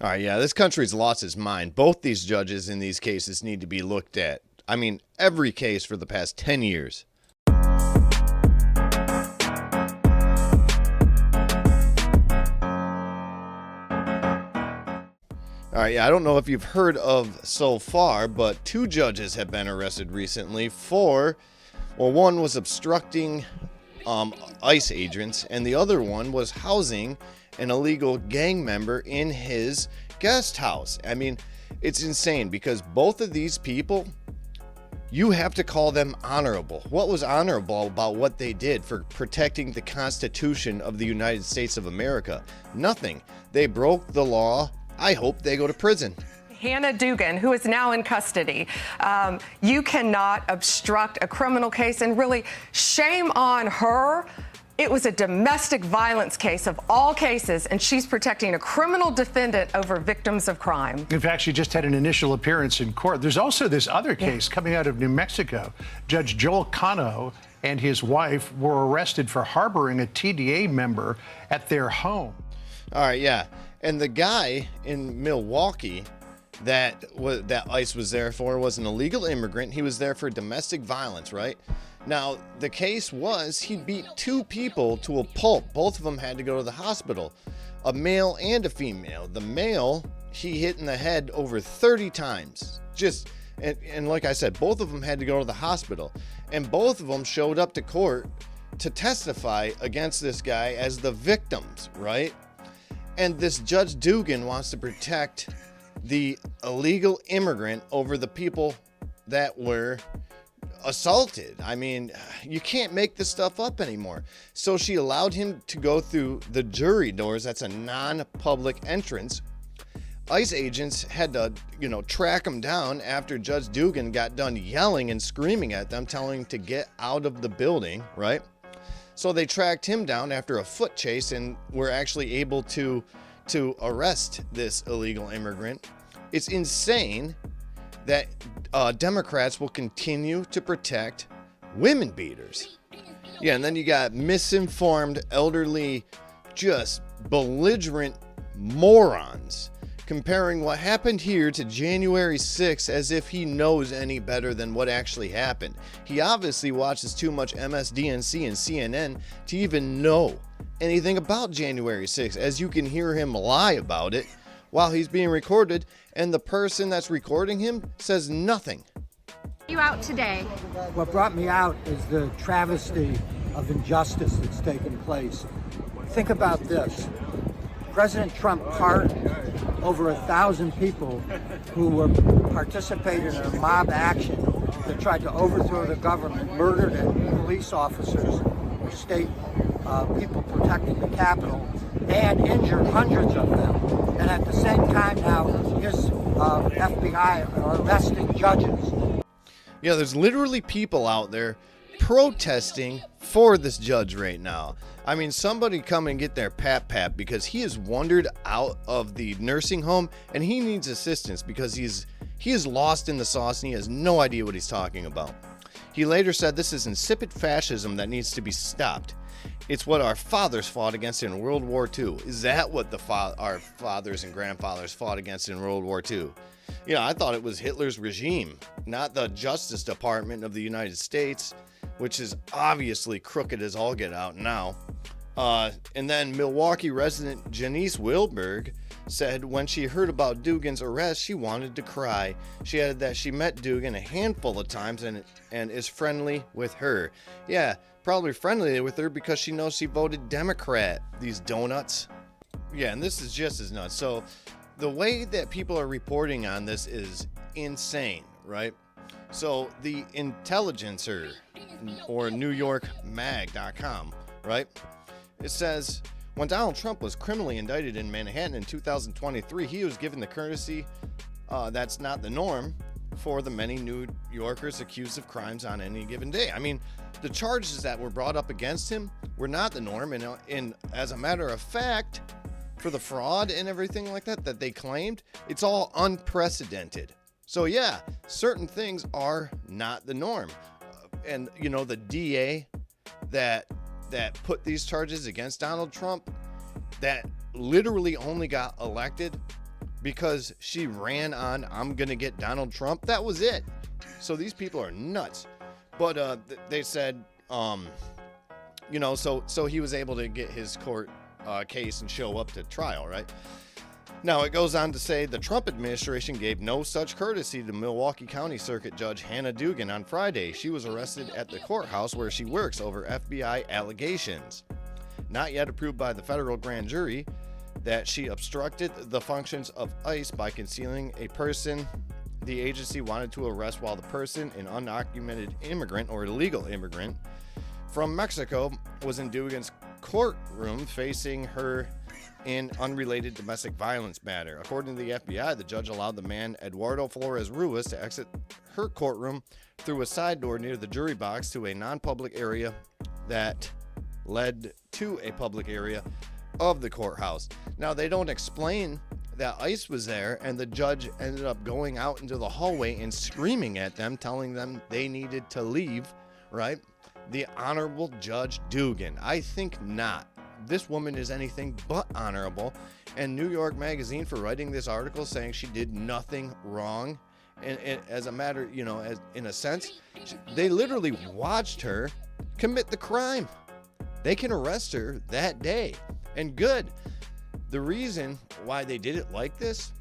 All right, yeah, this country's lost its mind. Both these judges in these cases need to be looked at. I mean, every case for the past 10 years. All right, yeah, I don't know if you've heard of so far, but 2 judges have been arrested recently for, well, one was obstructing ICE agents, and the other one was housing an illegal gang member in his guest house. I mean, it's insane because both of these people, you have to call them honorable. What was honorable about what they did for protecting the Constitution of the United States of America? Nothing. They broke the law. I hope they go to prison. Hannah Dugan, who is now in custody. You cannot obstruct a criminal case, and really, shame on her. It was a domestic violence case of all cases, and she's protecting a criminal defendant over victims of crime. In fact, she just had an initial appearance in court. There's also this other case coming out of New Mexico. Judge Joel Cano and his wife were arrested for harboring a TDA member at their home. All right, yeah. And the guy in Milwaukee that ICE was there for was an illegal immigrant. He was there for domestic violence, right? Now, the case was he beat 2 people to a pulp. Both of them had to go to the hospital, a male and a female. The male, he hit in the head over 30 times. And like I said, both of them had to go to the hospital. And both of them showed up to court to testify against this guy as the victims, right? And this Judge Dugan wants to protect the illegal immigrant over the people that were assaulted. I mean, you can't make this stuff up anymore. So she allowed him to go through the jury doors. That's a non-public entrance. ICE agents had to, track him down after Judge Dugan got done yelling and screaming at them, telling him to get out of the building, right? So they tracked him down after a foot chase and were actually able to arrest this illegal immigrant. It's insane that Democrats will continue to protect women beaters. Yeah, and then you got misinformed, elderly, just belligerent morons comparing what happened here to January 6th as if he knows any better than what actually happened. He obviously watches too much MSDNC and CNN to even know anything about January 6th, as you can hear him lie about it while he's being recorded, and the person that's recording him says nothing. You out today? What brought me out is the travesty of injustice that's taken place. Think about this. President Trump pardoned over 1,000 people who were participating in a mob action that tried to overthrow the government, murdered police officers, state people protecting the Capitol, and injured hundreds of them. And at the same time now, his FBI are arresting judges. Yeah, there's literally people out there protesting for this judge right now. I mean, somebody come and get their pap because he has wandered out of the nursing home and he needs assistance because he is lost in the sauce and he has no idea what he's talking about. He later said this is insipid fascism that needs to be stopped. It's what our fathers fought against in World War II. Is that what our fathers and grandfathers fought against in World War II? I thought it was Hitler's regime, not the Justice Department of the United States, which is obviously crooked as all get out now. And then Milwaukee resident Janice Wilberg said when she heard about Dugan's arrest, she wanted to cry. She added that she met Dugan a handful of times and is friendly with her. Yeah, probably friendly with her because she knows she voted Democrat, these donuts. Yeah, and this is just as nuts. So the way that people are reporting on this is insane, right? So the Intelligencer or NewYorkMag.com, right? It says, when Donald Trump was criminally indicted in Manhattan in 2023, he was given the courtesy that's not the norm for the many New Yorkers accused of crimes on any given day. I mean, the charges that were brought up against him were not the norm. And as a matter of fact, for the fraud and everything like that they claimed, it's all unprecedented. So yeah, certain things are not the norm. And the DA that put these charges against Donald Trump, that literally only got elected because she ran on, I'm going to get Donald Trump. That was it. So these people are nuts. But they said, you know, so he was able to get his court case and show up to trial, right? Now, it goes on to say the Trump administration gave no such courtesy to Milwaukee County Circuit Judge Hannah Dugan on Friday. She was arrested at the courthouse where she works over FBI allegations, not yet approved by the federal grand jury, that she obstructed the functions of ICE by concealing a person the agency wanted to arrest while the person, an undocumented immigrant or illegal immigrant from Mexico, was in Dugan's courtroom facing her in unrelated domestic violence matter. According to the FBI, the judge allowed the man, Eduardo Flores Ruiz, to exit her courtroom through a side door near the jury box to a non-public area that led to a public area of the courthouse. Now, they don't explain that ICE was there, and the judge ended up going out into the hallway and screaming at them, telling them they needed to leave, right? The Honorable Judge Dugan. I think not. This woman is anything but honorable, and New York Magazine for writing this article saying she did nothing wrong. And as a matter, you know, as in a sense, they literally watched her commit the crime. They can arrest her that day, and good. The reason why they did it like this,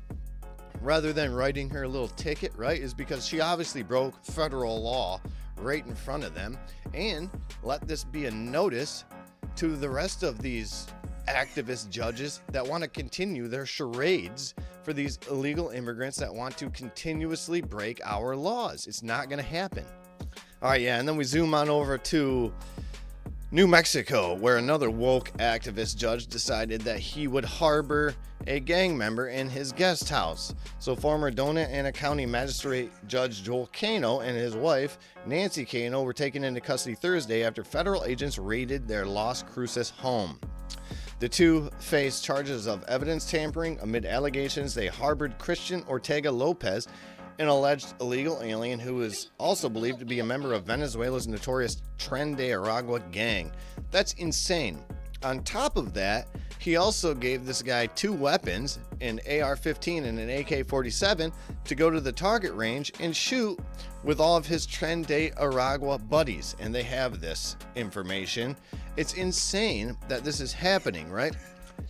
rather than writing her a little ticket, right, is because she obviously broke federal law right in front of them, and let this be a notice to the rest of these activist judges that want to continue their charades for these illegal immigrants that want to continuously break our laws. It's not going to happen. All right, yeah, and then we zoom on over to New Mexico, where another woke activist judge decided that he would harbor a gang member in his guest house. So former Doña County Magistrate Judge Joel Cano and his wife, Nancy Cano, were taken into custody Thursday after federal agents raided their Las Cruces home. The two face charges of evidence tampering amid allegations they harbored Christian Ortega Lopez, an alleged illegal alien who is also believed to be a member of Venezuela's notorious Tren de Aragua gang. That's insane. On top of that, he also gave this guy two weapons, an AR-15 and an AK-47, to go to the target range and shoot with all of his Tren de Aragua buddies. And they have this information. It's insane that this is happening, right?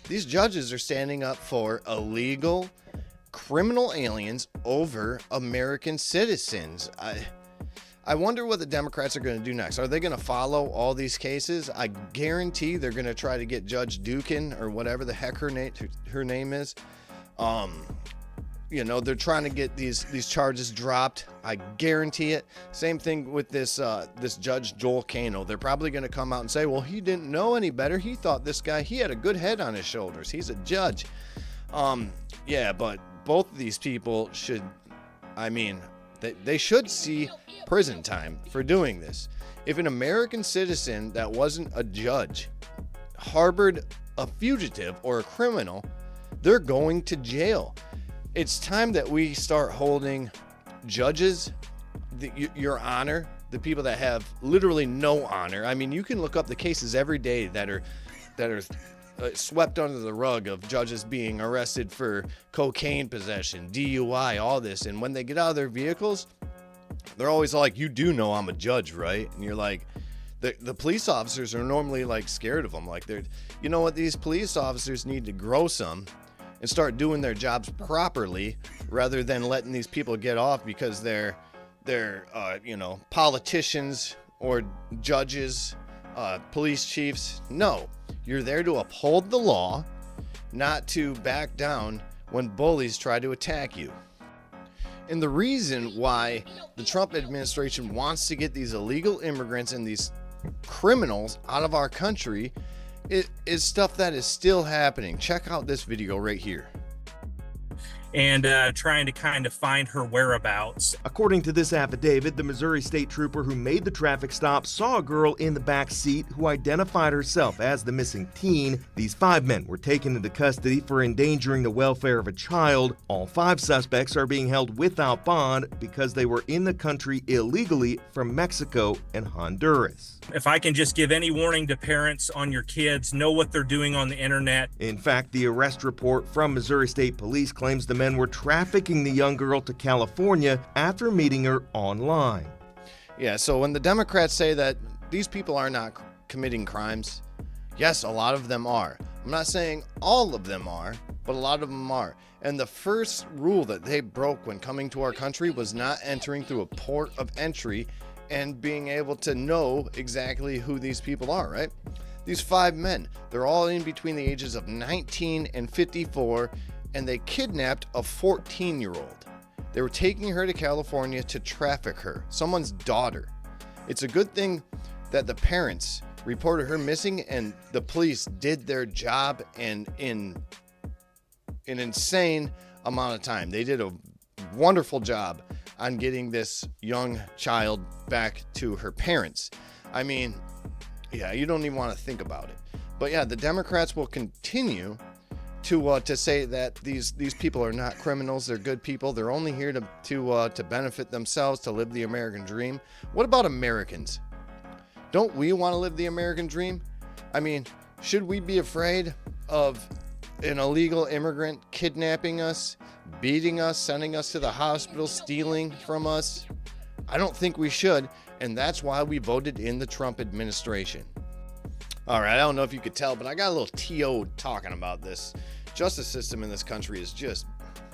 These judges are standing up for illegal criminal aliens over American citizens. I wonder what the Democrats are going to do next. Are they going to follow all these cases? I guarantee they're going to try to get Judge Dugan or whatever the heck her name is. You know, they're trying to get these charges dropped. I guarantee it. Same thing with this Judge Joel Cano. They're probably going to come out and say, well, he didn't know any better. He thought this guy, he had a good head on his shoulders. He's a judge. Yeah, but both of these people should, I mean, they should see prison time for doing this. If an American citizen that wasn't a judge harbored a fugitive or a criminal, they're going to jail. It's time that we start holding judges, your honor, the people that have literally no honor. I mean, you can look up the cases every day that are swept under the rug of judges being arrested for cocaine possession, DUI, all this. And when they get out of their vehicles, they're always like, you do know I'm a judge, right? And you're like, the police officers are normally like scared of them. Like you know what? These police officers need to grow some and start doing their jobs properly rather than letting these people get off because they're politicians or judges, police chiefs. No. You're there to uphold the law, not to back down when bullies try to attack you. And the reason why the Trump administration wants to get these illegal immigrants and these criminals out of our country is stuff that is still happening. Check out this video right here. And trying to kind of find her whereabouts. According to this affidavit, the Missouri state trooper who made the traffic stop saw a girl in the back seat who identified herself as the missing teen. These 5 men were taken into custody for endangering the welfare of a child. All 5 suspects are being held without bond because they were in the country illegally from Mexico and Honduras. If I can just give any warning to parents on your kids, know what they're doing on the internet. In fact, the arrest report from Missouri State Police claims the men were trafficking the young girl to California after meeting her online. Yeah, so when the Democrats say that these people are not committing crimes, yes, a lot of them are. I'm not saying all of them are, but a lot of them are. And the first rule that they broke when coming to our country was not entering through a port of entry and being able to know exactly who these people are, right? These 5 men, they're all in between the ages of 19 and 54, and they kidnapped a 14-year-old. They were taking her to California to traffic her, someone's daughter. It's a good thing that the parents reported her missing and the police did their job and in an insane amount of time. They did a wonderful job on getting this young child back to her parents. I mean, yeah, you don't even want to think about it. But yeah, the Democrats will continue to say that these people are not criminals. They're good people. They're only here to benefit themselves, to live the American dream. What about Americans? Don't we want to live the American dream? I mean, should we be afraid of an illegal immigrant kidnapping us, beating us, sending us to the hospital, stealing from us? I don't think we should, and that's why we voted in the Trump administration. All right, I don't know if you could tell, but I got a little TO talking about this. Justice system in this country is just,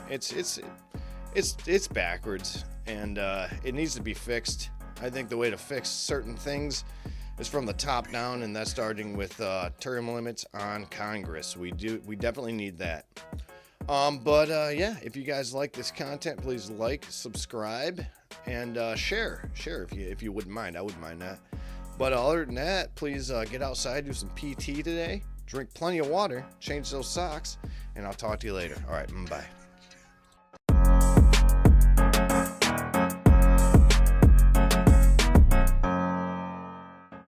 it's backwards, and it needs to be fixed. I think the way to fix certain things is from the top down, and that's starting with term limits on Congress. We definitely need that. Yeah, if you guys like this content, please like, subscribe, and share if you wouldn't mind. I wouldn't mind that. But other than that, please get outside, do some PT today, drink plenty of water, change those socks, and I'll talk to you later. All right, bye.